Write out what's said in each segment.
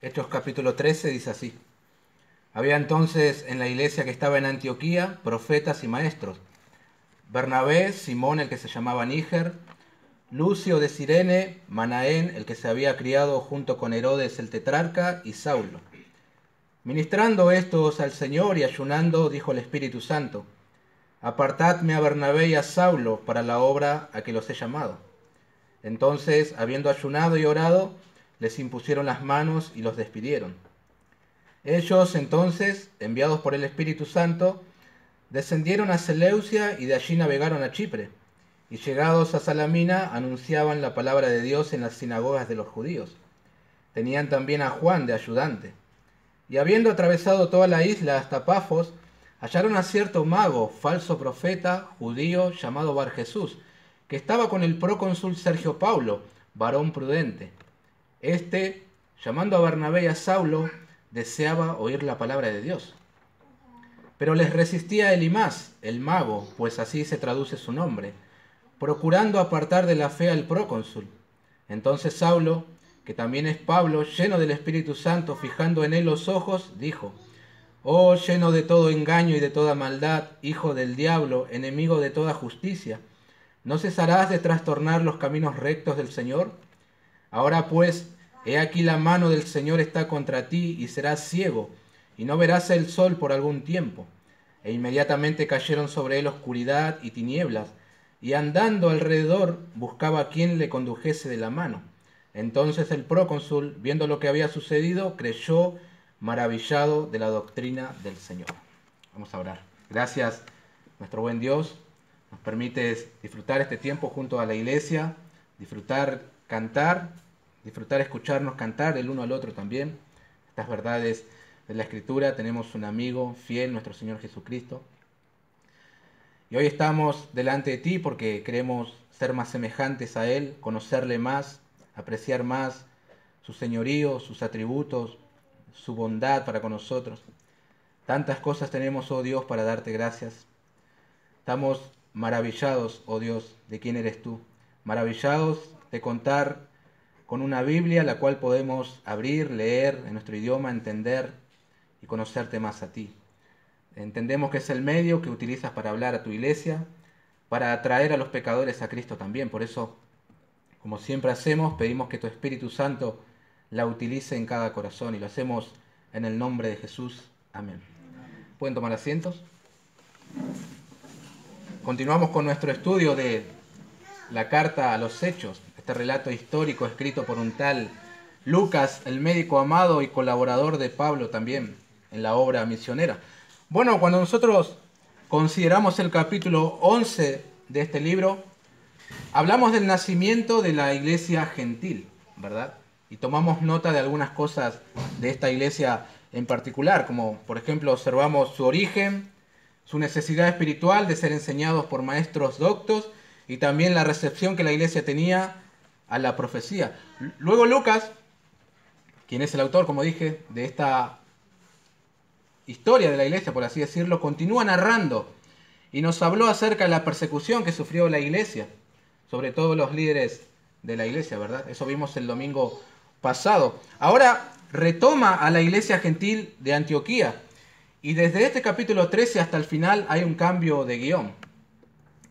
Hechos capítulo 13 dice así. Había entonces en la iglesia que estaba en Antioquía profetas y maestros. Bernabé, Simón el que se llamaba Níger, Lucio de Cirene, Manaén el que se había criado junto con Herodes el tetrarca y Saulo. Ministrando estos al Señor y ayunando, dijo el Espíritu Santo, apartadme a Bernabé y a Saulo para la obra a que los he llamado. Entonces, habiendo ayunado y orado, les impusieron las manos y los despidieron. Ellos entonces, enviados por el Espíritu Santo, descendieron a Seleucia y de allí navegaron a Chipre, y llegados a Salamina anunciaban la palabra de Dios en las sinagogas de los judíos. Tenían también a Juan de ayudante. Y habiendo atravesado toda la isla hasta Pafos, hallaron a cierto mago, falso profeta, judío, llamado Bar Jesús, que estaba con el procónsul Sergio Paulo, varón prudente. Este, llamando a Bernabé y a Saulo, deseaba oír la palabra de Dios. Pero les resistía Elimás, el mago, pues así se traduce su nombre, procurando apartar de la fe al procónsul. Entonces Saulo, que también es Pablo, lleno del Espíritu Santo, fijando en él los ojos, dijo, oh lleno de todo engaño y de toda maldad, hijo del diablo, enemigo de toda justicia, ¿no cesarás de trastornar los caminos rectos del Señor? Ahora pues, he aquí la mano del Señor está contra ti y serás ciego, y no verás el sol por algún tiempo. E inmediatamente cayeron sobre él oscuridad y tinieblas, y andando alrededor buscaba a quien le condujese de la mano. Entonces el procónsul, viendo lo que había sucedido, creyó maravillado de la doctrina del Señor. Vamos a orar. Gracias, nuestro buen Dios. Nos permites disfrutar este tiempo junto a la iglesia, disfrutar cantar, disfrutar escucharnos cantar el uno al otro también. Estas verdades de la Escritura. Tenemos un amigo fiel, nuestro Señor Jesucristo. Y hoy estamos delante de ti porque queremos ser más semejantes a Él, conocerle más, apreciar más su señorío, sus atributos, su bondad para con nosotros. Tantas cosas tenemos, oh Dios, para darte gracias. Estamos maravillados, oh Dios, de quién eres tú. Maravillados de contar con una Biblia la cual podemos abrir, leer en nuestro idioma, entender y conocerte más a ti. Entendemos que es el medio que utilizas para hablar a tu iglesia, para atraer a los pecadores a Cristo también. Por eso, como siempre hacemos, pedimos que tu Espíritu Santo la utilice en cada corazón y lo hacemos en el nombre de Jesús. Amén. ¿Pueden tomar asientos? Continuamos con nuestro estudio de la carta a los Hechos, este relato histórico escrito por un tal Lucas, el médico amado y colaborador de Pablo también en la obra misionera. Bueno, cuando nosotros consideramos el capítulo 11 de este libro, hablamos del nacimiento de la iglesia gentil, ¿verdad? Y tomamos nota de algunas cosas de esta iglesia en particular, como por ejemplo observamos su origen, su necesidad espiritual de ser enseñados por maestros doctos y también la recepción que la iglesia tenía a la profecía. Luego Lucas, quien es el autor, como dije, de esta historia de la iglesia, por así decirlo, continúa narrando y nos habló acerca de la persecución que sufrió la iglesia, sobre todo los líderes de la iglesia, ¿verdad? Eso vimos el domingo pasado. Ahora retoma a la iglesia gentil de Antioquía y desde este capítulo 13 hasta el final hay un cambio de guión.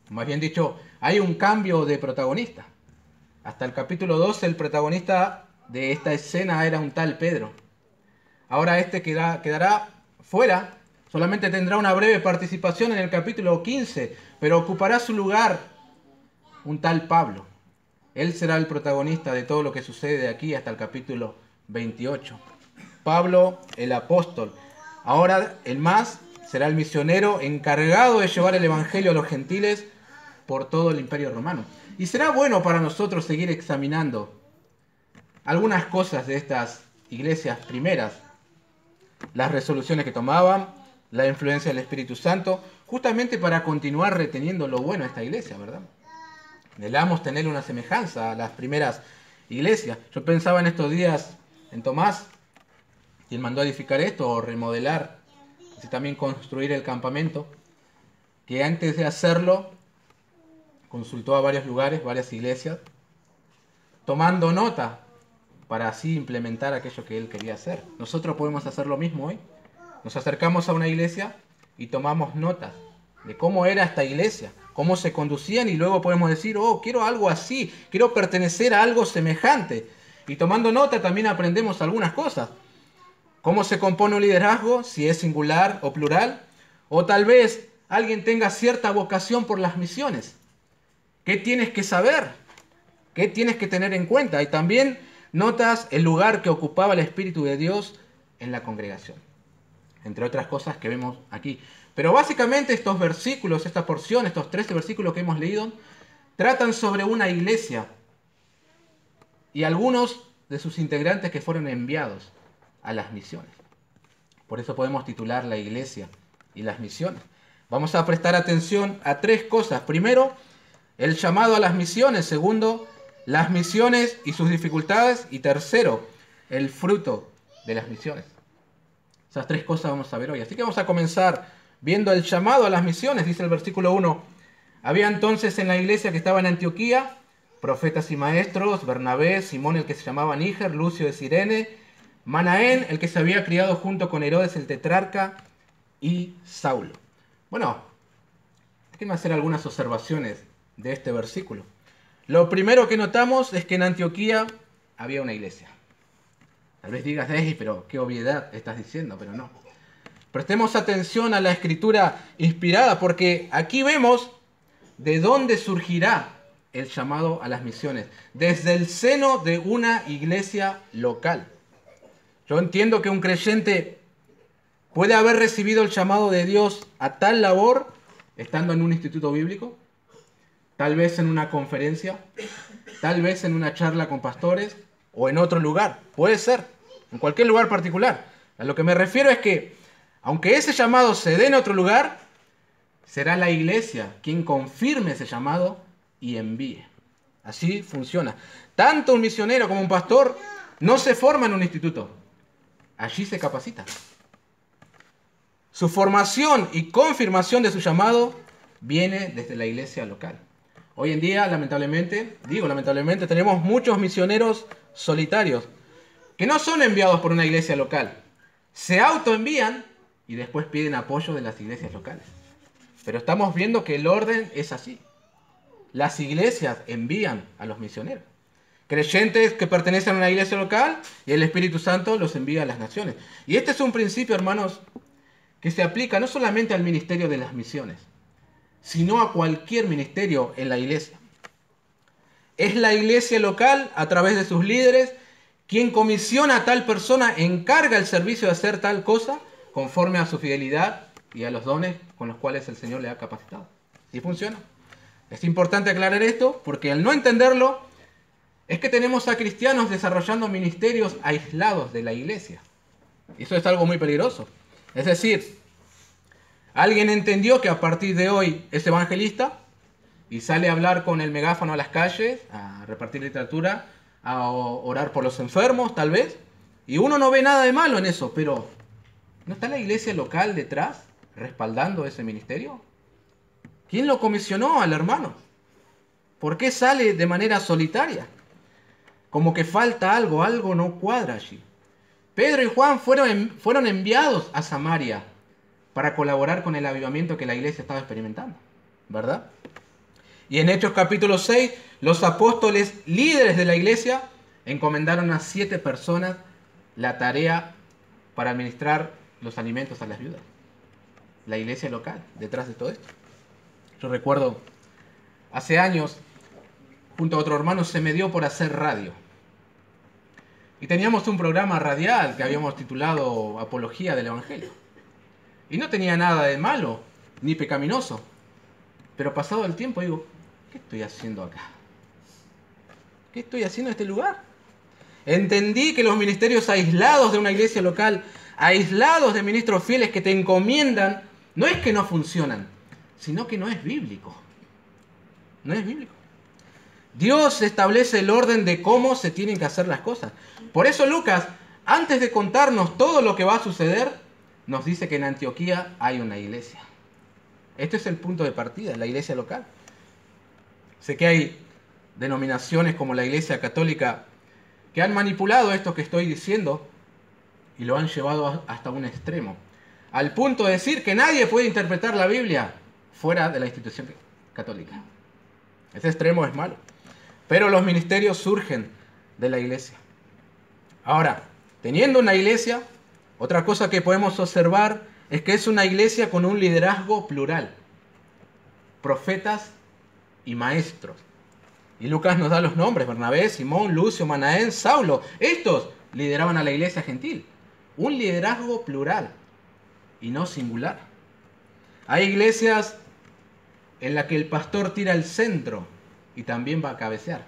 Más bien dicho, hay un cambio de protagonista. Hasta el capítulo 12 el protagonista de esta escena era un tal Pedro. Ahora este quedará fuera, solamente tendrá una breve participación en el capítulo 15, pero ocupará su lugar un tal Pablo. Él será el protagonista de todo lo que sucede de aquí hasta el capítulo 28. Pablo, el apóstol. Ahora el más será el misionero encargado de llevar el evangelio a los gentiles por todo el imperio romano. Y será bueno para nosotros seguir examinando algunas cosas de estas iglesias primeras, las resoluciones que tomaban, la influencia del Espíritu Santo, justamente para continuar reteniendo lo bueno de esta iglesia, ¿verdad? Anhelamos tener una semejanza a las primeras iglesias. Yo pensaba en estos días en Tomás, quien mandó a edificar esto o remodelar, y también construir el campamento, que antes de hacerlo consultó a varios lugares, varias iglesias, tomando nota para así implementar aquello que él quería hacer. Nosotros podemos hacer lo mismo hoy. Nos acercamos a una iglesia y tomamos notas de cómo era esta iglesia, cómo se conducían, y luego podemos decir, oh, quiero algo así, quiero pertenecer a algo semejante. Y tomando nota también aprendemos algunas cosas. Cómo se compone un liderazgo, si es singular o plural, o tal vez alguien tenga cierta vocación por las misiones. ¿Qué tienes que saber? ¿Qué tienes que tener en cuenta? Y también notas el lugar que ocupaba el Espíritu de Dios en la congregación, entre otras cosas que vemos aquí. Pero básicamente estos versículos, esta porción, estos 13 versículos que hemos leído, tratan sobre una iglesia y algunos de sus integrantes que fueron enviados a las misiones. Por eso podemos titular la iglesia y las misiones. Vamos a prestar atención a 3 cosas. Primero, el llamado a las misiones. Segundo, las misiones y sus dificultades. Y tercero, el fruto de las misiones. Esas 3 cosas vamos a ver hoy. Así que vamos a comenzar viendo el llamado a las misiones. Dice el versículo 1. Había entonces en la iglesia que estaba en Antioquía profetas y maestros: Bernabé, Simón el que se llamaba Níger, Lucio de Cirene, Manaén el que se había criado junto con Herodes el tetrarca, y Saulo. Bueno, déjenme hacer algunas observaciones de este versículo. Lo primero que notamos es que en Antioquía había una iglesia. Tal vez digas, pero qué obviedad estás diciendo, pero no. Prestemos atención a la escritura inspirada, porque aquí vemos de dónde surgirá el llamado a las misiones. Desde el seno de una iglesia local. Yo entiendo que un creyente puede haber recibido el llamado de Dios a tal labor estando en un instituto bíblico, tal vez en una conferencia, tal vez en una charla con pastores o en otro lugar. Puede ser, en cualquier lugar particular. A lo que me refiero es que, aunque ese llamado se dé en otro lugar, será la iglesia quien confirme ese llamado y envíe. Así funciona. Tanto un misionero como un pastor no se forma en un instituto. Allí se capacita. Su formación y confirmación de su llamado viene desde la iglesia local. Hoy en día, lamentablemente, tenemos muchos misioneros solitarios que no son enviados por una iglesia local. Se autoenvían y después piden apoyo de las iglesias locales. Pero estamos viendo que el orden es así. Las iglesias envían a los misioneros. Creyentes que pertenecen a una iglesia local y el Espíritu Santo los envía a las naciones. Y este es un principio, hermanos, que se aplica no solamente al ministerio de las misiones, sino a cualquier ministerio en la iglesia. Es la iglesia local, a través de sus líderes, quien comisiona a tal persona, encarga el servicio de hacer tal cosa, conforme a su fidelidad y a los dones con los cuales el Señor le ha capacitado. ¿Sí funciona? Es importante aclarar esto, porque al no entenderlo, es que tenemos a cristianos desarrollando ministerios aislados de la iglesia. Y eso es algo muy peligroso. Es decir, alguien entendió que a partir de hoy es evangelista y sale a hablar con el megáfono a las calles, a repartir literatura, a orar por los enfermos, tal vez. Y uno no ve nada de malo en eso, pero ¿no está la iglesia local detrás respaldando ese ministerio? ¿Quién lo comisionó al hermano? ¿Por qué sale de manera solitaria? Como que falta algo, algo no cuadra allí. Pedro y Juan fueron enviados a Samaria para colaborar con el avivamiento que la iglesia estaba experimentando, ¿verdad? Y en Hechos capítulo 6, los apóstoles líderes de la iglesia encomendaron a 7 personas la tarea para administrar los alimentos a las viudas. La iglesia local, detrás de todo esto. Yo recuerdo, hace años, junto a otro hermano, se me dio por hacer radio. Y teníamos un programa radial que habíamos titulado Apología del Evangelio. Y no tenía nada de malo, ni pecaminoso. Pero pasado el tiempo digo, ¿qué estoy haciendo acá? ¿Qué estoy haciendo en este lugar? Entendí que los ministerios aislados de una iglesia local, aislados de ministros fieles que te encomiendan, no es que no funcionan, sino que no es bíblico. No es bíblico. Dios establece el orden de cómo se tienen que hacer las cosas. Por eso Lucas, antes de contarnos todo lo que va a suceder, nos dice que en Antioquía hay una iglesia. Este es el punto de partida, la iglesia local. Sé que hay denominaciones como la Iglesia Católica que han manipulado esto que estoy diciendo y lo han llevado hasta un extremo, al punto de decir que nadie puede interpretar la Biblia fuera de la institución católica. Ese extremo es malo. Pero los ministerios surgen de la iglesia. Ahora, teniendo una iglesia, otra cosa que podemos observar es que es una iglesia con un liderazgo plural. Profetas y maestros. Y Lucas nos da los nombres: Bernabé, Simón, Lucio, Manaén, Saulo. Estos lideraban a la iglesia gentil. Un liderazgo plural y no singular. Hay iglesias en las que el pastor tira el centro y también va a cabecear.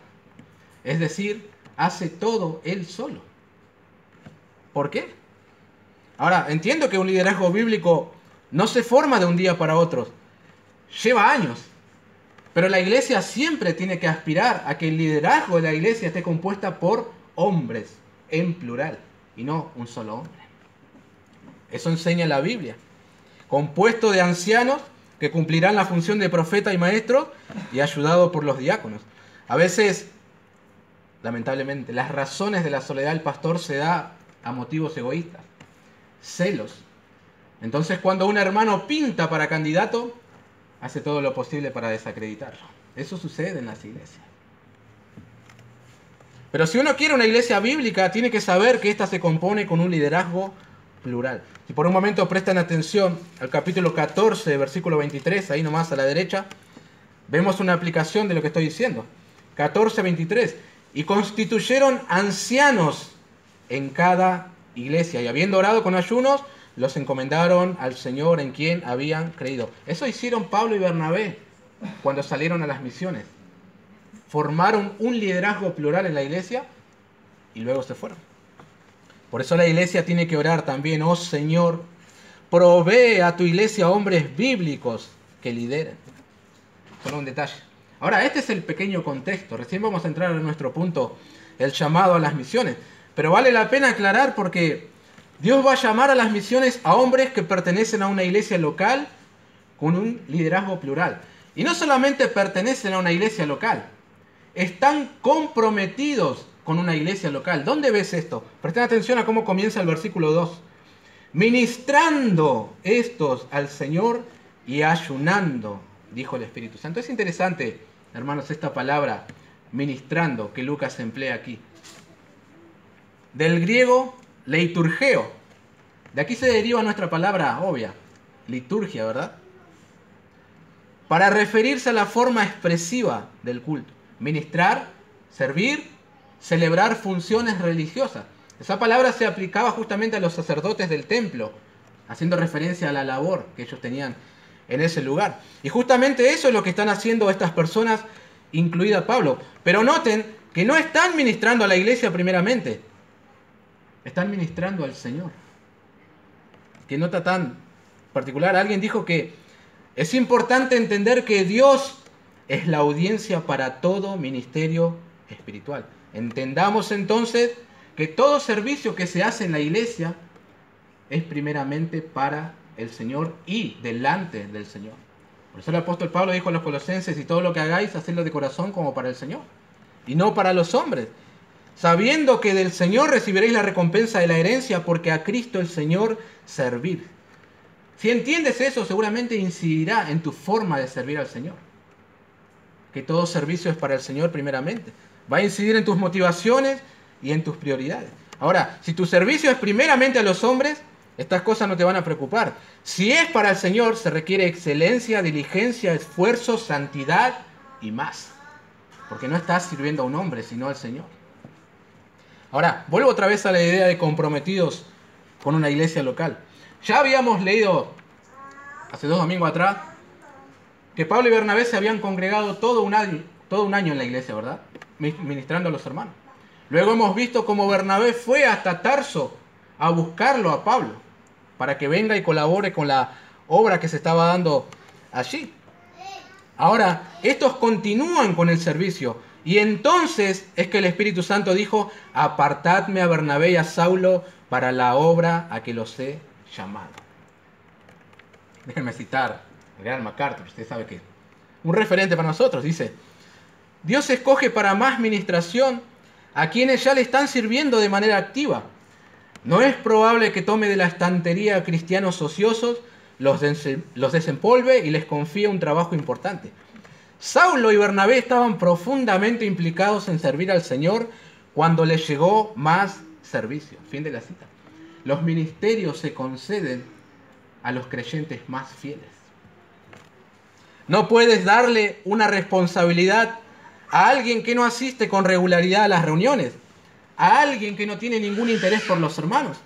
Es decir, hace todo él solo. ¿Por qué? Ahora, entiendo que un liderazgo bíblico no se forma de un día para otro. Lleva años. Pero la iglesia siempre tiene que aspirar a que el liderazgo de la iglesia esté compuesta por hombres, en plural, y no un solo hombre. Eso enseña la Biblia. Compuesto de ancianos que cumplirán la función de profeta y maestro y ayudado por los diáconos. A veces, lamentablemente, las razones de la soledad del pastor se da a motivos egoístas, celos. Entonces, cuando un hermano pinta para candidato, hace todo lo posible para desacreditarlo. Eso sucede en las iglesias. Pero si uno quiere una iglesia bíblica, tiene que saber que ésta se compone con un liderazgo plural. Si por un momento prestan atención al capítulo 14, versículo 23, ahí nomás a la derecha, vemos una aplicación de lo que estoy diciendo. 14, 23. Y constituyeron ancianos en cada iglesia, y habiendo orado con ayunos, los encomendaron al Señor en quien habían creído. Eso hicieron Pablo y Bernabé cuando salieron a las misiones. Formaron un liderazgo plural en la iglesia y luego se fueron. Por eso la iglesia tiene que orar también: oh Señor, provee a tu iglesia hombres bíblicos que lideren. Solo un detalle. Ahora, este es el pequeño contexto. Recién vamos a entrar en nuestro punto, el llamado a las misiones. Pero vale la pena aclarar porque Dios va a llamar a las misiones a hombres que pertenecen a una iglesia local con un liderazgo plural. Y no solamente pertenecen a una iglesia local, están comprometidos con una iglesia local. ¿Dónde ves esto? Presten atención a cómo comienza el versículo 2. Ministrando estos al Señor y ayunando, dijo el Espíritu Santo. Es interesante, hermanos, esta palabra ministrando que Lucas emplea aquí. Del griego leiturgeo. De aquí se deriva nuestra palabra obvia, liturgia, ¿verdad? Para referirse a la forma expresiva del culto. Ministrar, servir, celebrar funciones religiosas. Esa palabra se aplicaba justamente a los sacerdotes del templo, haciendo referencia a la labor que ellos tenían en ese lugar. Y justamente eso es lo que están haciendo estas personas, incluida Pablo. Pero noten que no están ministrando a la iglesia primeramente, están ministrando al Señor. Qué nota tan particular. Alguien dijo que es importante entender que Dios es la audiencia para todo ministerio espiritual. Entendamos entonces que todo servicio que se hace en la iglesia es primeramente para el Señor y delante del Señor. Por eso el apóstol Pablo dijo a los colosenses: y todo lo que hagáis, hacedlo de corazón como para el Señor, y no para los hombres, sabiendo que del Señor recibiréis la recompensa de la herencia, porque a Cristo el Señor servir. Si entiendes eso, seguramente incidirá en tu forma de servir al Señor. Que todo servicio es para el Señor primeramente. Va a incidir en tus motivaciones y en tus prioridades. Ahora, si tu servicio es primeramente a los hombres, estas cosas no te van a preocupar. Si es para el Señor, se requiere excelencia, diligencia, esfuerzo, santidad y más. Porque no estás sirviendo a un hombre, sino al Señor. Ahora, vuelvo otra vez a la idea de comprometidos con una iglesia local. Ya habíamos leído hace 2 domingos atrás que Pablo y Bernabé se habían congregado todo un año en la iglesia, ¿verdad? Ministrando a los hermanos. Luego hemos visto cómo Bernabé fue hasta Tarso a buscarlo a Pablo para que venga y colabore con la obra que se estaba dando allí. Ahora, estos continúan con el servicio y entonces es que el Espíritu Santo dijo: apartadme a Bernabé y a Saulo para la obra a que los he llamado. Déjenme citar el gran MacArthur, usted sabe que un referente para nosotros, dice: Dios escoge para más ministración a quienes ya le están sirviendo de manera activa. No es probable que tome de la estantería a cristianos ociosos, los desempolve y les confíe un trabajo importante. Saulo y Bernabé estaban profundamente implicados en servir al Señor cuando les llegó más servicio. Fin de la cita. Los ministerios se conceden a los creyentes más fieles. No puedes darle una responsabilidad a alguien que no asiste con regularidad a las reuniones, a alguien que no tiene ningún interés por los hermanos,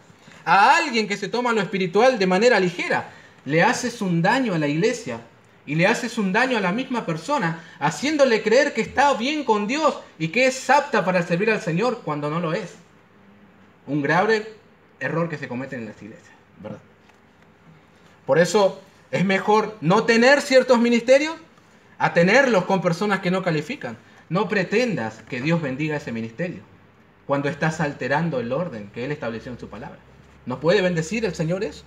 a alguien que se toma lo espiritual de manera ligera. Le haces un daño a la iglesia y le haces un daño a la misma persona, haciéndole creer que está bien con Dios y que es apta para servir al Señor cuando no lo es. Un grave error que se comete en las iglesias, ¿verdad? Por eso es mejor no tener ciertos ministerios a tenerlos con personas que no califican. No pretendas que Dios bendiga ese ministerio cuando estás alterando el orden que Él estableció en su palabra. ¿No puede bendecir el Señor eso?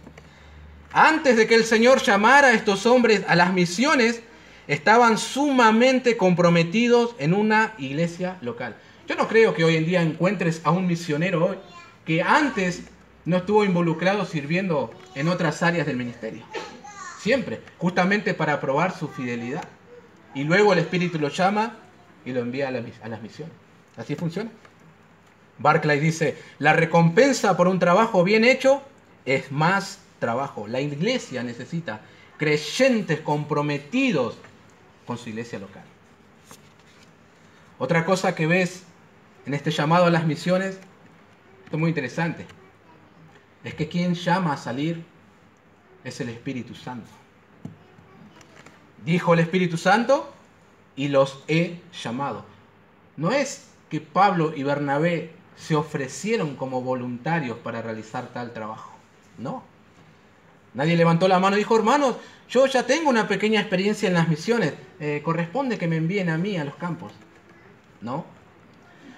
Antes de que el Señor llamara a estos hombres a las misiones, estaban sumamente comprometidos en una iglesia local. Yo no creo que hoy en día encuentres a un misionero hoy que antes no estuvo involucrado sirviendo en otras áreas del ministerio. Siempre, justamente para probar su fidelidad. Y luego el Espíritu lo llama y lo envía a las misiones. Así funciona. Barclay dice, la recompensa por un trabajo bien hecho es más trabajo. La iglesia necesita creyentes comprometidos con su iglesia local. Otra cosa que ves en este llamado a las misiones, esto es muy interesante, es que quien llama a salir es el Espíritu Santo. Dijo el Espíritu Santo, y los he llamado. No es que Pablo y Bernabé se ofrecieron como voluntarios para realizar tal trabajo. No. Nadie levantó la mano y dijo, hermanos, yo ya tengo una pequeña experiencia en las misiones. Corresponde que me envíen a mí a los campos. No.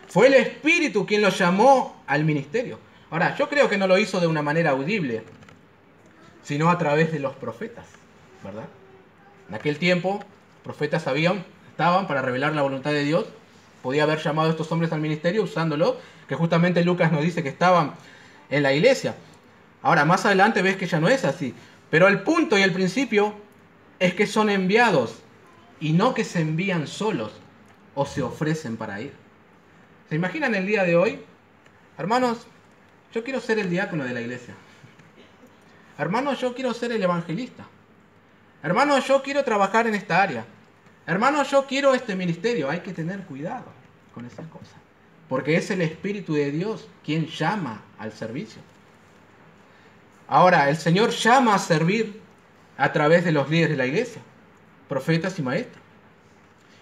Fue el Espíritu quien los llamó al ministerio. Ahora, yo creo que no lo hizo de una manera audible, sino a través de los profetas, ¿verdad? En aquel tiempo, profetas estaban para revelar la voluntad de Dios. Podía haber llamado a estos hombres al ministerio usándolo, que justamente Lucas nos dice que estaban en la iglesia. Ahora, más adelante ves que ya no es así. Pero el punto y el principio es que son enviados y no que se envían solos o se ofrecen para ir. ¿Se imaginan el día de hoy? Hermanos, yo quiero ser el diácono de la iglesia. Hermanos, yo quiero ser el evangelista. Hermanos, yo quiero trabajar en esta área. Hermanos, yo quiero este ministerio. Hay que tener cuidado con esas cosas. Porque es el Espíritu de Dios quien llama al servicio. Ahora, el Señor llama a servir a través de los líderes de la iglesia, profetas y maestros.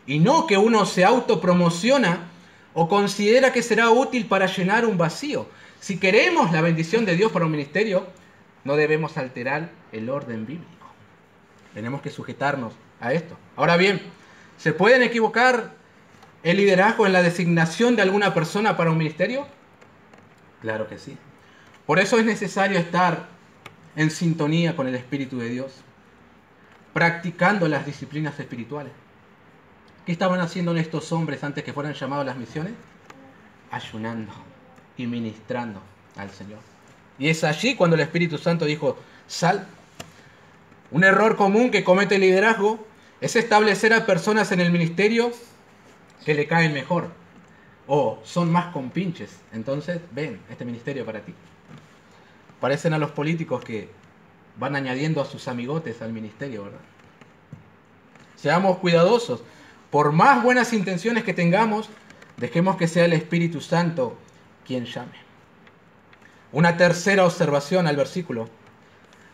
Y no que uno se autopromociona o considera que será útil para llenar un vacío. Si queremos la bendición de Dios para un ministerio, no debemos alterar el orden bíblico. Tenemos que sujetarnos a esto. Ahora bien, ¿se pueden equivocar el liderazgo en la designación de alguna persona para un ministerio? Claro que sí. Por eso es necesario estar en sintonía con el Espíritu de Dios, practicando las disciplinas espirituales. ¿Qué estaban haciendo estos hombres antes que fueran llamados a las misiones? Ayunando y ministrando al Señor. Y es allí cuando el Espíritu Santo dijo, sal. Un error común que comete el liderazgo es establecer a personas en el ministerio que le caen mejor o son más compinches. Entonces, ven, este ministerio para ti. Parecen a los políticos que van añadiendo a sus amigotes al ministerio, ¿verdad? Seamos cuidadosos. Por más buenas intenciones que tengamos, dejemos que sea el Espíritu Santo quien llame. Una tercera observación al versículo.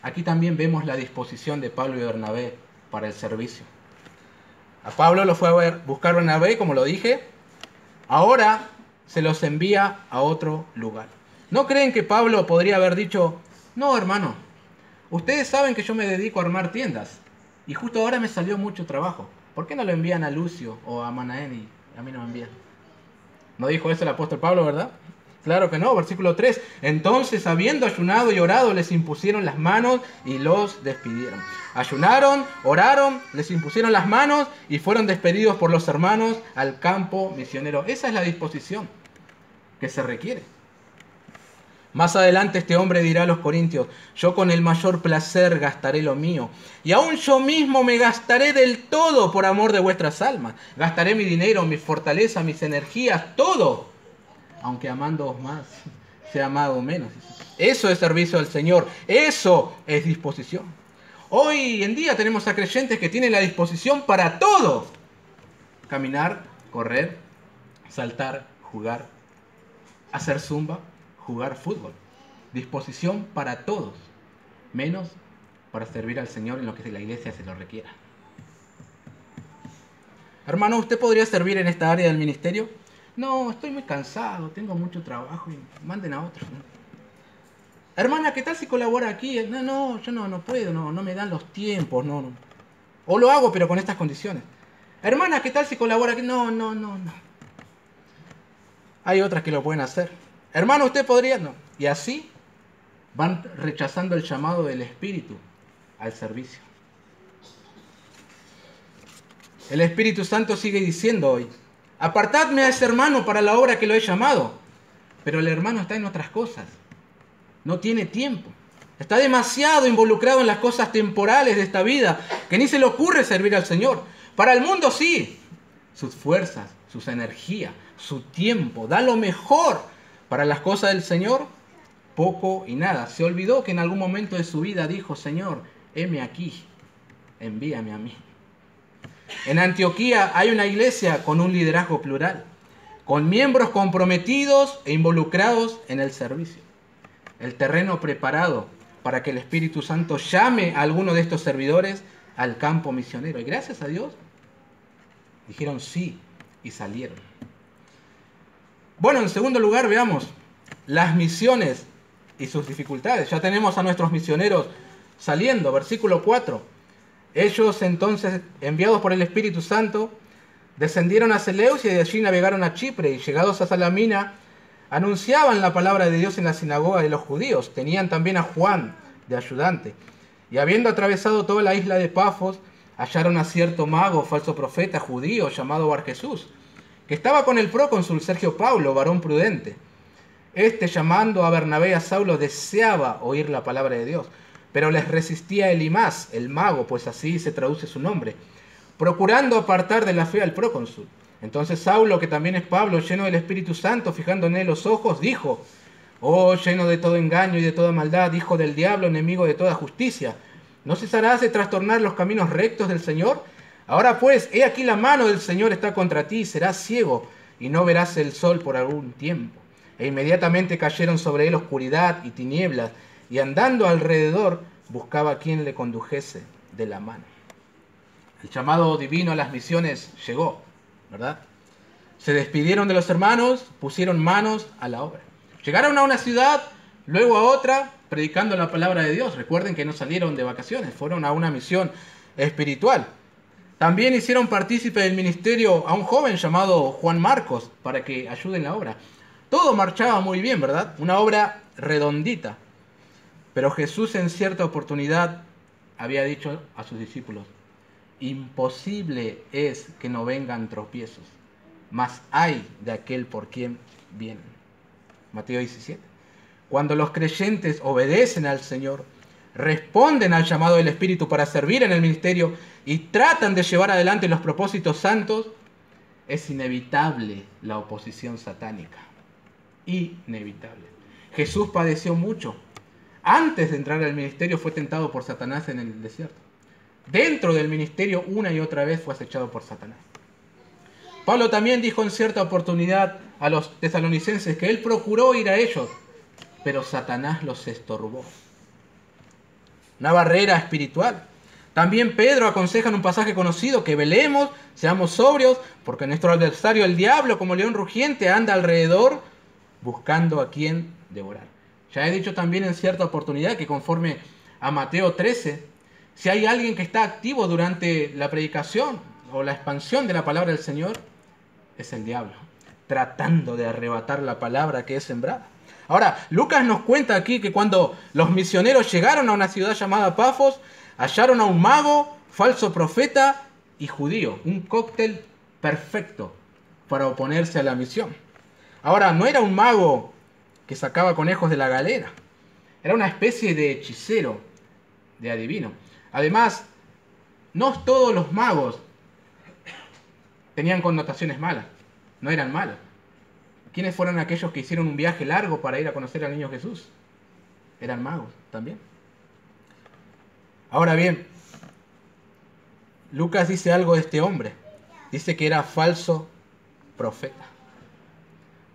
Aquí también vemos la disposición de Pablo y Bernabé para el servicio. A Pablo lo fue a buscar Bernabé, como lo dije. Ahora se los envía a otro lugar. ¿No creen que Pablo podría haber dicho, no, hermano, ustedes saben que yo me dedico a armar tiendas y justo ahora me salió mucho trabajo? ¿Por qué no lo envían a Lucio o a Manaén y a mí no me envían? No dijo eso el apóstol Pablo, ¿verdad? Claro que no, versículo 3. Entonces, habiendo ayunado y orado, les impusieron las manos y los despidieron. Ayunaron, oraron, les impusieron las manos y fueron despedidos por los hermanos al campo misionero. Esa es la disposición. que se requiere. Más adelante este hombre dirá a los corintios: yo con el mayor placer gastaré lo mío, y aún yo mismo me gastaré del todo por amor de vuestras almas. Gastaré mi dinero, mi fortaleza, mis energías, todo, aunque amándoos más, sea amado menos. Eso es servicio al Señor, eso es disposición. Hoy en día tenemos a creyentes que tienen la disposición para todo: caminar, correr, saltar, jugar, hacer zumba, jugar fútbol. Disposición para todos, menos para servir al Señor en lo que la iglesia se lo requiera. Hermano, ¿usted podría servir en esta área del ministerio? No, estoy muy cansado, tengo mucho trabajo y manden a otros. Hermana, ¿qué tal si colabora aquí? No, yo no puedo, no me dan los tiempos, no. O lo hago, pero con estas condiciones. Hermana, ¿qué tal si colabora aquí? No. Hay otras que lo pueden hacer. Hermano, ¿usted podría? No. Y así van rechazando el llamado del Espíritu al servicio. El Espíritu Santo sigue diciendo hoy: apartadme a ese hermano para la obra que lo he llamado. Pero el hermano está en otras cosas. No tiene tiempo. Está demasiado involucrado en las cosas temporales de esta vida que ni se le ocurre servir al Señor. Para el mundo sí. Sus fuerzas, sus energías, su tiempo, da lo mejor. Para las cosas del Señor, poco y nada. Se olvidó que en algún momento de su vida dijo: Señor, heme aquí, envíame a mí. En Antioquía hay una iglesia con un liderazgo plural, con miembros comprometidos e involucrados en el servicio. El terreno preparado para que el Espíritu Santo llame a alguno de estos servidores al campo misionero. Y gracias a Dios, dijeron sí y salieron. Bueno, en segundo lugar, veamos las misiones y sus dificultades. Ya tenemos a nuestros misioneros saliendo. Versículo 4. Ellos entonces, enviados por el Espíritu Santo, descendieron a Seleucia y de allí navegaron a Chipre, y llegados a Salamina, anunciaban la palabra de Dios en la sinagoga de los judíos. Tenían también a Juan de ayudante. Y habiendo atravesado toda la isla de Pafos, hallaron a cierto mago, falso profeta judío, llamado Barjesús, que estaba con el procónsul Sergio Paulo, varón prudente. Este, llamando a Bernabé y a Saulo, deseaba oír la palabra de Dios, pero les resistía Elimás, el mago, pues así se traduce su nombre, procurando apartar de la fe al procónsul. Entonces Saulo, que también es Pablo, lleno del Espíritu Santo, fijando en él los ojos, dijo: oh, lleno de todo engaño y de toda maldad, hijo del diablo, enemigo de toda justicia, ¿no cesarás de trastornar los caminos rectos del Señor? Ahora pues, he aquí la mano del Señor está contra ti, serás ciego y no verás el sol por algún tiempo. E inmediatamente cayeron sobre él oscuridad y tinieblas, y andando alrededor buscaba a quien le condujese de la mano. El llamado divino a las misiones llegó, ¿verdad? Se despidieron de los hermanos, pusieron manos a la obra. Llegaron a una ciudad, luego a otra, predicando la palabra de Dios. Recuerden que no salieron de vacaciones, fueron a una misión espiritual. También hicieron partícipe del ministerio a un joven llamado Juan Marcos para que ayude en la obra. Todo marchaba muy bien, ¿verdad? Una obra redondita. Pero Jesús en cierta oportunidad había dicho a sus discípulos: imposible es que no vengan tropiezos, mas hay de aquel por quien vienen. Mateo 17. Cuando los creyentes obedecen al Señor, responden al llamado del Espíritu para servir en el ministerio y tratan de llevar adelante los propósitos santos, es inevitable la oposición satánica. Inevitable. Jesús padeció mucho. Antes de entrar al ministerio fue tentado por Satanás en el desierto. Dentro del ministerio una y otra vez fue acechado por Satanás. Pablo también dijo en cierta oportunidad a los tesalonicenses que él procuró ir a ellos, pero Satanás los estorbó. Una barrera espiritual. También Pedro aconseja en un pasaje conocido que velemos, seamos sobrios, porque nuestro adversario, el diablo, como león rugiente, anda alrededor buscando a quien devorar. Ya he dicho también en cierta oportunidad que conforme a Mateo 13, si hay alguien que está activo durante la predicación o la expansión de la palabra del Señor, es el diablo, tratando de arrebatar la palabra que es sembrada. Ahora, Lucas nos cuenta aquí que cuando los misioneros llegaron a una ciudad llamada Pafos, hallaron a un mago, falso profeta y judío. Un cóctel perfecto para oponerse a la misión. Ahora, no era un mago que sacaba conejos de la galera. Era una especie de hechicero, de adivino. Además, no todos los magos tenían connotaciones malas. No eran malos. ¿Quiénes fueron aquellos que hicieron un viaje largo para ir a conocer al niño Jesús? Eran magos también. Ahora bien, Lucas dice algo de este hombre. Dice que era falso profeta.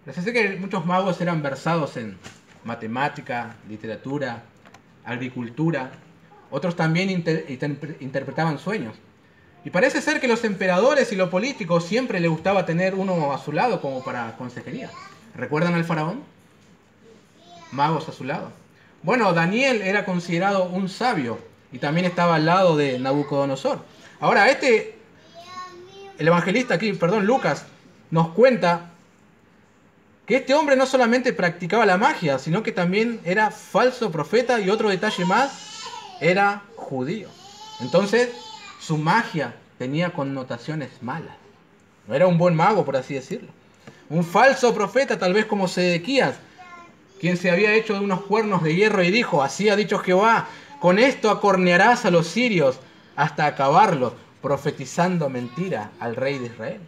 Parece que muchos magos eran versados en matemática, literatura, agricultura. Otros también interpretaban sueños. Y parece ser que los emperadores y los políticos siempre les gustaba tener uno a su lado como para consejería. ¿Recuerdan al faraón? Magos a su lado. Bueno, Daniel era considerado un sabio y también estaba al lado de Nabucodonosor. Ahora, el evangelista aquí, Lucas, nos cuenta que este hombre no solamente practicaba la magia, sino que también era falso profeta y otro detalle más, era judío. Entonces, su magia tenía connotaciones malas. No era un buen mago, por así decirlo. Un falso profeta, tal vez como Sedequías, quien se había hecho de unos cuernos de hierro y dijo, así ha dicho Jehová, con esto acornearás a los sirios hasta acabarlos, profetizando mentira al rey de Israel.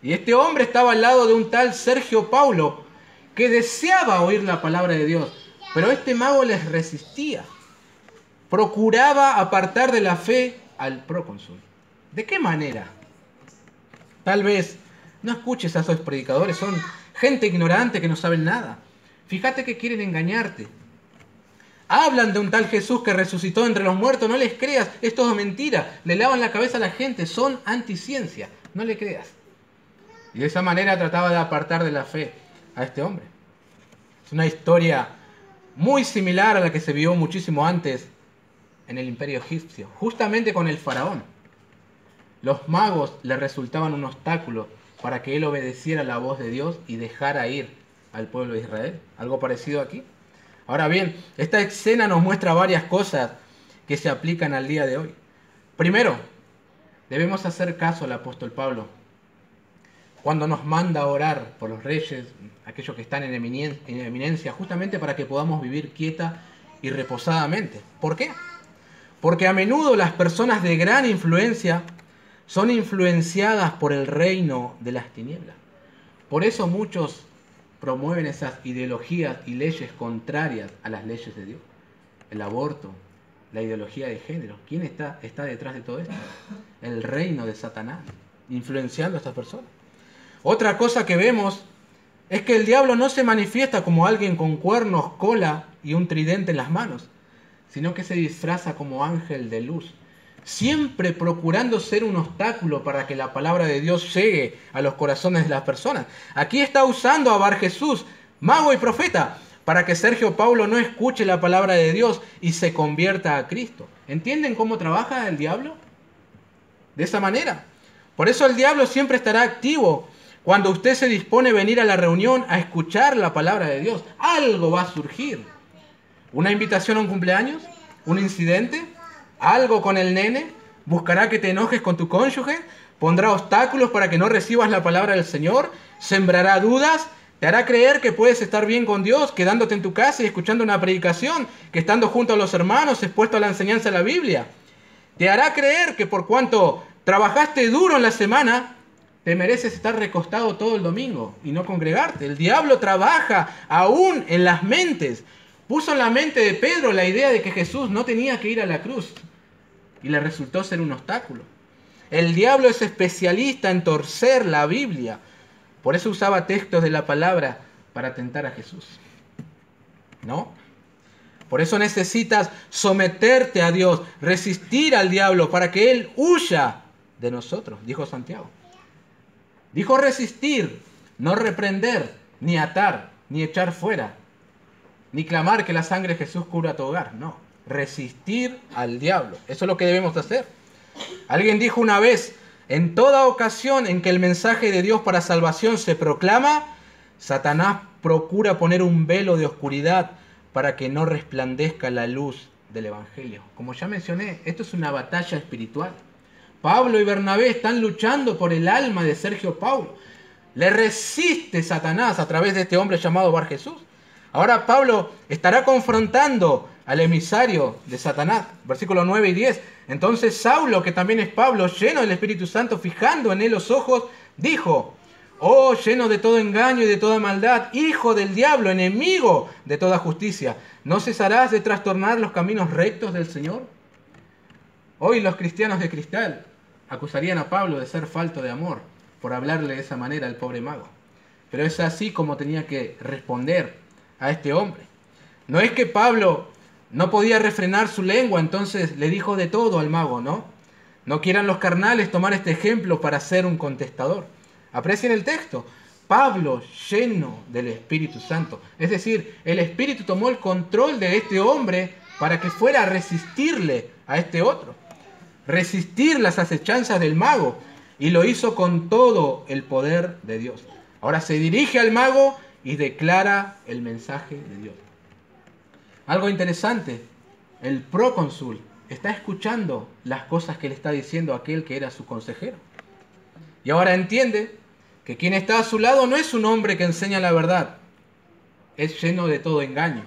Y este hombre estaba al lado de un tal Sergio Paulo, que deseaba oír la palabra de Dios, pero este mago les resistía. Procuraba apartar de la fe al procónsul. ¿De qué manera? Tal vez no escuches a esos predicadores, son gente ignorante que no saben nada. Fíjate que quieren engañarte. Hablan de un tal Jesús que resucitó entre los muertos, no les creas, es todo mentira. Le lavan la cabeza a la gente, son anticiencia, no le creas. Y de esa manera trataba de apartar de la fe a este hombre. Es una historia muy similar a la que se vio muchísimo antes en el imperio egipcio, justamente con el faraón. Los magos le resultaban un obstáculo para que él obedeciera la voz de Dios y dejara ir al pueblo de Israel. ¿Algo parecido aquí? Ahora bien, esta escena nos muestra varias cosas que se aplican al día de hoy. Primero, debemos hacer caso al apóstol Pablo cuando nos manda a orar por los reyes, aquellos que están en eminencia, justamente para que podamos vivir quieta y reposadamente. ¿Por qué? Porque a menudo las personas de gran influencia son influenciadas por el reino de las tinieblas. Por eso muchos promueven esas ideologías y leyes contrarias a las leyes de Dios. El aborto, la ideología de género. ¿Quién está detrás de todo esto? El reino de Satanás, influenciando a estas personas. Otra cosa que vemos es que el diablo no se manifiesta como alguien con cuernos, cola y un tridente en las manos, sino que se disfraza como ángel de luz, siempre procurando ser un obstáculo para que la palabra de Dios llegue a los corazones de las personas. Aquí está usando a Bar Jesús, mago y profeta, para que Sergio Paulo no escuche la palabra de Dios y se convierta a Cristo. ¿Entienden cómo trabaja el diablo? De esa manera. Por eso el diablo siempre estará activo cuando usted se dispone a venir a la reunión a escuchar la palabra de Dios. Algo va a surgir. ¿Una invitación a un cumpleaños? ¿Un incidente? ¿Algo con el nene? ¿Buscará que te enojes con tu cónyuge? ¿Pondrá obstáculos para que no recibas la palabra del Señor? ¿Sembrará dudas? ¿Te hará creer que puedes estar bien con Dios quedándote en tu casa y escuchando una predicación, que estando junto a los hermanos expuesto a la enseñanza de la Biblia? ¿Te hará creer que por cuanto trabajaste duro en la semana, te mereces estar recostado todo el domingo y no congregarte? El diablo trabaja aún en las mentes. Puso en la mente de Pedro la idea de que Jesús no tenía que ir a la cruz y le resultó ser un obstáculo. El diablo es especialista en torcer la Biblia. Por eso usaba textos de la palabra para tentar a Jesús. ¿No? Por eso necesitas someterte a Dios, resistir al diablo para que él huya de nosotros, dijo Santiago. Dijo resistir, no reprender, ni atar, ni echar fuera, ni clamar que la sangre de Jesús cubra tu hogar. No, resistir al diablo. Eso es lo que debemos hacer. Alguien dijo una vez, en toda ocasión en que el mensaje de Dios para salvación se proclama, Satanás procura poner un velo de oscuridad para que no resplandezca la luz del Evangelio. Como ya mencioné, esto es una batalla espiritual. Pablo y Bernabé están luchando por el alma de Sergio Paulo. Le resiste Satanás a través de este hombre llamado Bar Jesús. Ahora Pablo estará confrontando al emisario de Satanás. Versículos 9 y 10. Entonces Saulo, que también es Pablo, lleno del Espíritu Santo, fijando en él los ojos, dijo: oh, lleno de todo engaño y de toda maldad, hijo del diablo, enemigo de toda justicia, ¿no cesarás de trastornar los caminos rectos del Señor? Hoy los cristianos de cristal acusarían a Pablo de ser falto de amor por hablarle de esa manera al pobre mago. Pero es así como tenía que responder a este hombre. No es que Pablo no podía refrenar su lengua, entonces le dijo de todo al mago, ¿no? No quieran los carnales tomar este ejemplo para ser un contestador. Aprecien el texto. Pablo lleno del Espíritu Santo. Es decir, el Espíritu tomó el control de este hombre para que fuera a resistirle a este otro. Resistir las acechanzas del mago. Y lo hizo con todo el poder de Dios. Ahora se dirige al mago y declara el mensaje de Dios. Algo interesante. El procónsul está escuchando las cosas que le está diciendo aquel que era su consejero. Y ahora entiende que quien está a su lado no es un hombre que enseña la verdad. Es lleno de todo engaño.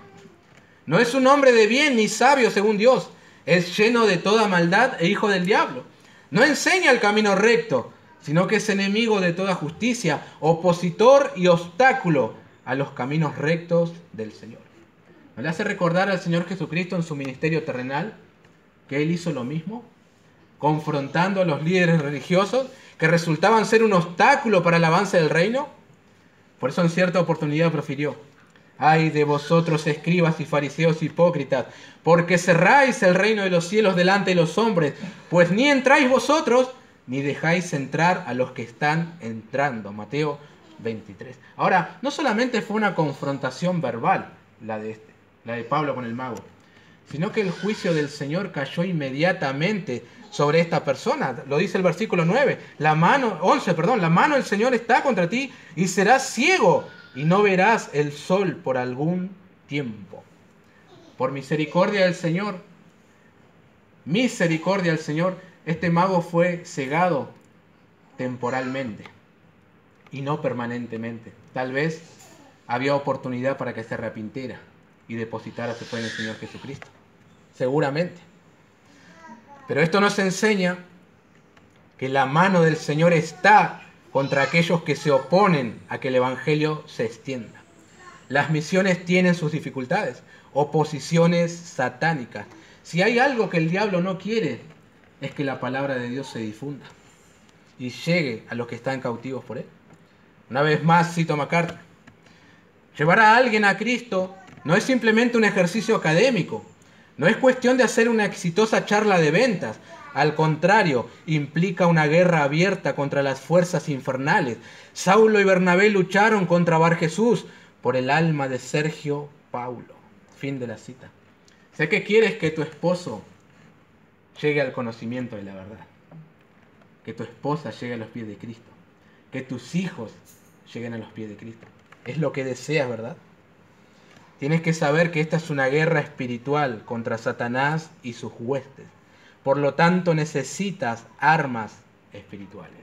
No es un hombre de bien ni sabio según Dios. Es lleno de toda maldad e hijo del diablo. No enseña el camino recto, sino que es enemigo de toda justicia, opositor y obstáculo a los caminos rectos del Señor. ¿No le hace recordar al Señor Jesucristo en su ministerio terrenal que Él hizo lo mismo? Confrontando a los líderes religiosos que resultaban ser un obstáculo para el avance del reino. Por eso en cierta oportunidad profirió: ay de vosotros, escribas y fariseos hipócritas, porque cerráis el reino de los cielos delante de los hombres, pues ni entráis vosotros, ni dejáis entrar a los que están entrando. Mateo 23. Ahora, no solamente fue una confrontación verbal la de Pablo con el mago, sino que el juicio del Señor cayó inmediatamente sobre esta persona. Lo dice el versículo 11, la mano del Señor está contra ti y serás ciego y no verás el sol por algún tiempo. Por misericordia del Señor, este mago fue cegado temporalmente y no permanentemente. Tal vez había oportunidad para que se arrepintiera y depositara su fe en el Señor Jesucristo. Seguramente. Pero esto nos enseña que la mano del Señor está contra aquellos que se oponen a que el Evangelio se extienda. Las misiones tienen sus dificultades, oposiciones satánicas. Si hay algo que el diablo no quiere, es que la palabra de Dios se difunda y llegue a los que están cautivos por él. Una vez más cito a MacArthur: llevar a alguien a Cristo no es simplemente un ejercicio académico, no es cuestión de hacer una exitosa charla de ventas. Al contrario, implica una guerra abierta contra las fuerzas infernales. Saulo y Bernabé lucharon contra Bar Jesús por el alma de Sergio Paulo. Fin de la cita. Sé que quieres que tu esposo llegue al conocimiento de la verdad, que tu esposa llegue a los pies de Cristo, que tus hijos lleguen a los pies de Cristo. Es lo que deseas, ¿verdad? Tienes que saber que esta es una guerra espiritual contra Satanás y sus huestes. Por lo tanto, necesitas armas espirituales.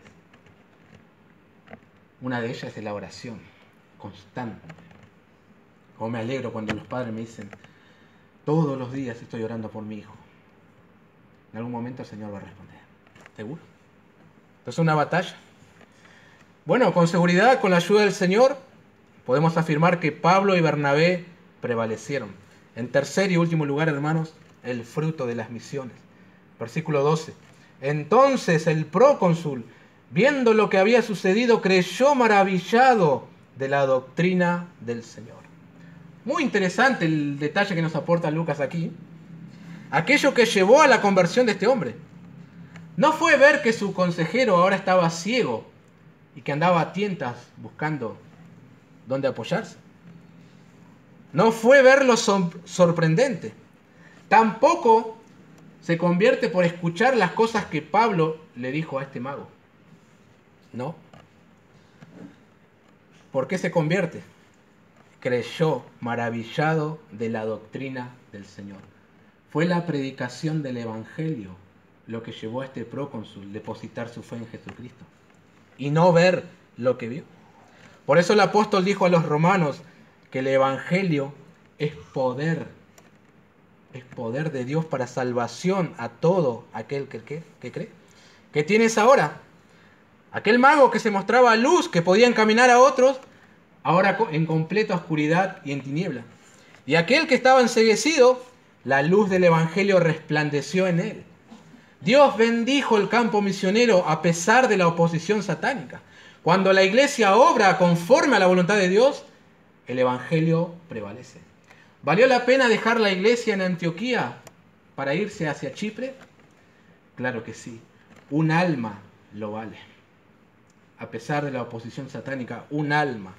Una de ellas es la oración constante. Como me alegro cuando los padres me dicen: todos los días estoy orando por mi hijo. En algún momento el Señor va a responder. ¿Seguro? Entonces, una batalla. Bueno, con seguridad, con la ayuda del Señor, podemos afirmar que Pablo y Bernabé prevalecieron. En tercer y último lugar, hermanos, el fruto de las misiones. Versículo 12. Entonces el procónsul, viendo lo que había sucedido, creyó maravillado de la doctrina del Señor. Muy interesante el detalle que nos aporta Lucas aquí. Aquello que llevó a la conversión de este hombre no fue ver que su consejero ahora estaba ciego y que andaba a tientas buscando dónde apoyarse. No fue ver lo sorprendente. Tampoco se convierte por escuchar las cosas que Pablo le dijo a este mago. No. ¿Por qué se convierte? Creyó maravillado de la doctrina del Señor. Fue la predicación del Evangelio lo que llevó a este procónsul a depositar su fe en Jesucristo y no ver lo que vio. Por eso el apóstol dijo a los romanos que el evangelio es poder de Dios para salvación a todo aquel que cree. ¿Qué tienes ahora? Aquel mago que se mostraba luz, que podía encaminar a otros, ahora en completa oscuridad y en tiniebla. Y aquel que estaba enceguecido, la luz del evangelio resplandeció en él. Dios bendijo el campo misionero a pesar de la oposición satánica. Cuando la iglesia obra conforme a la voluntad de Dios, el evangelio prevalece. ¿Valió la pena dejar la iglesia en Antioquía para irse hacia Chipre? Claro que sí. Un alma lo vale. A pesar de la oposición satánica, un alma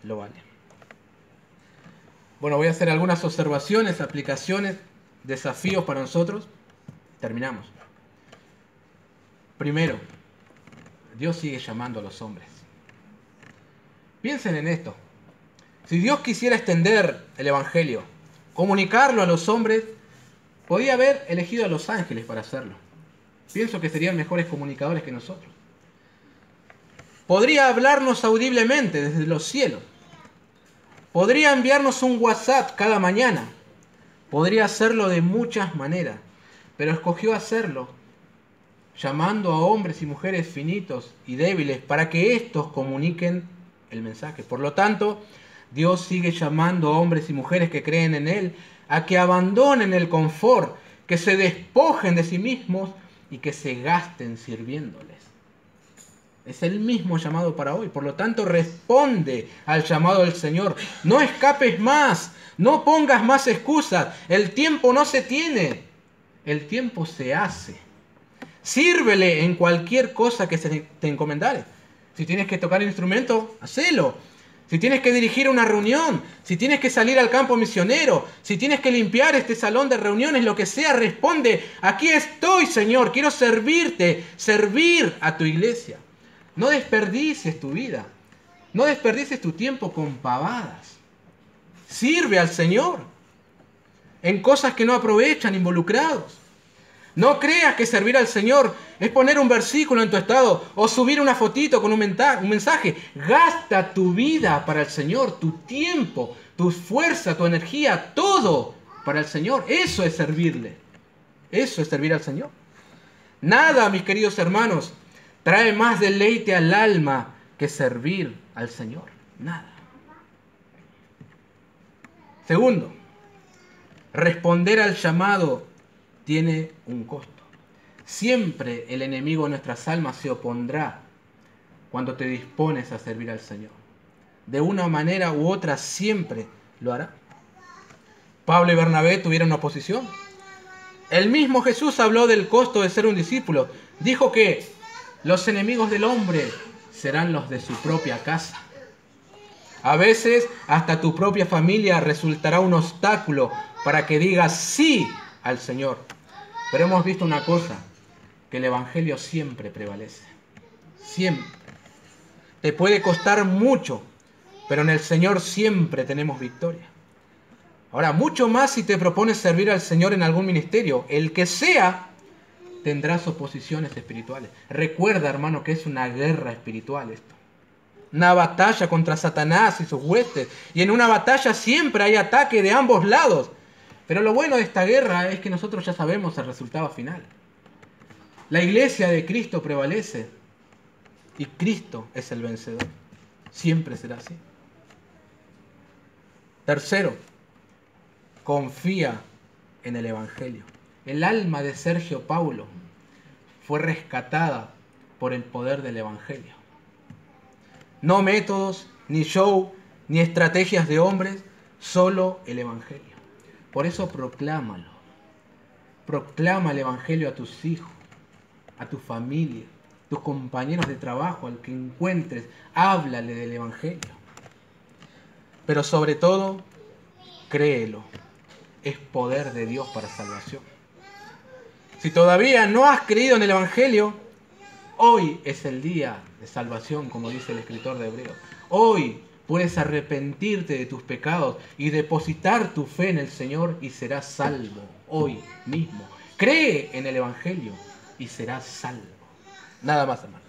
lo vale. Bueno, voy a hacer algunas observaciones, aplicaciones, desafíos para nosotros. Terminamos. Primero, Dios sigue llamando a los hombres. Piensen en esto. Si Dios quisiera extender el evangelio, comunicarlo a los hombres, podía haber elegido a los ángeles para hacerlo. Pienso que serían mejores comunicadores que nosotros. Podría hablarnos audiblemente desde los cielos. Podría enviarnos un WhatsApp cada mañana. Podría hacerlo de muchas maneras, pero escogió hacerlo llamando a hombres y mujeres finitos y débiles para que éstos comuniquen el mensaje. Por lo tanto, Dios sigue llamando a hombres y mujeres que creen en Él a que abandonen el confort, que se despojen de sí mismos y que se gasten sirviéndoles. Es el mismo llamado para hoy. Por lo tanto, responde al llamado del Señor. No escapes más. No pongas más excusas. El tiempo no se tiene. El tiempo se hace. Sírvele en cualquier cosa que se te encomendare. Si tienes que tocar el instrumento, hacelo. Si tienes que dirigir una reunión, si tienes que salir al campo misionero, si tienes que limpiar este salón de reuniones, lo que sea, responde: aquí estoy, Señor, quiero servirte, servir a tu iglesia. No desperdicies tu vida, no desperdicies tu tiempo con pavadas. Sirve al Señor en cosas que no aprovechan involucrados. No creas que servir al Señor es poner un versículo en tu estado o subir una fotito con un mensaje. Gasta tu vida para el Señor, tu tiempo, tu fuerza, tu energía, todo para el Señor. Eso es servirle. Eso es servir al Señor. Nada, mis queridos hermanos, trae más deleite al alma que servir al Señor. Nada. Segundo, responder al llamado tiene un costo. Siempre el enemigo de nuestras almas se opondrá cuando te dispones a servir al Señor. De una manera u otra siempre lo hará. Pablo y Bernabé tuvieron oposición. El mismo Jesús habló del costo de ser un discípulo. Dijo que los enemigos del hombre serán los de su propia casa. A veces hasta tu propia familia resultará un obstáculo para que digas sí al Señor. Pero hemos visto una cosa, que el evangelio siempre prevalece. Siempre. Te puede costar mucho, pero en el Señor siempre tenemos victoria. Ahora, mucho más si te propones servir al Señor en algún ministerio, el que sea, tendrás oposiciones espirituales. Recuerda, hermano, que es una guerra espiritual esto. Una batalla contra Satanás y sus huestes. Y en una batalla siempre hay ataque de ambos lados. Pero lo bueno de esta guerra es que nosotros ya sabemos el resultado final. La iglesia de Cristo prevalece y Cristo es el vencedor. Siempre será así. Tercero, confía en el evangelio. El alma de Sergio Paulo fue rescatada por el poder del evangelio. No métodos, ni show, ni estrategias de hombres, solo el evangelio. Por eso proclámalo. Proclama el evangelio a tus hijos, a tu familia, tus compañeros de trabajo, al que encuentres, háblale del evangelio. Pero sobre todo, créelo. Es poder de Dios para salvación. Si todavía no has creído en el evangelio, hoy es el día de salvación, como dice el escritor de Hebreos. Hoy puedes arrepentirte de tus pecados y depositar tu fe en el Señor y serás salvo hoy mismo. Cree en el evangelio y serás salvo. Nada más, hermano.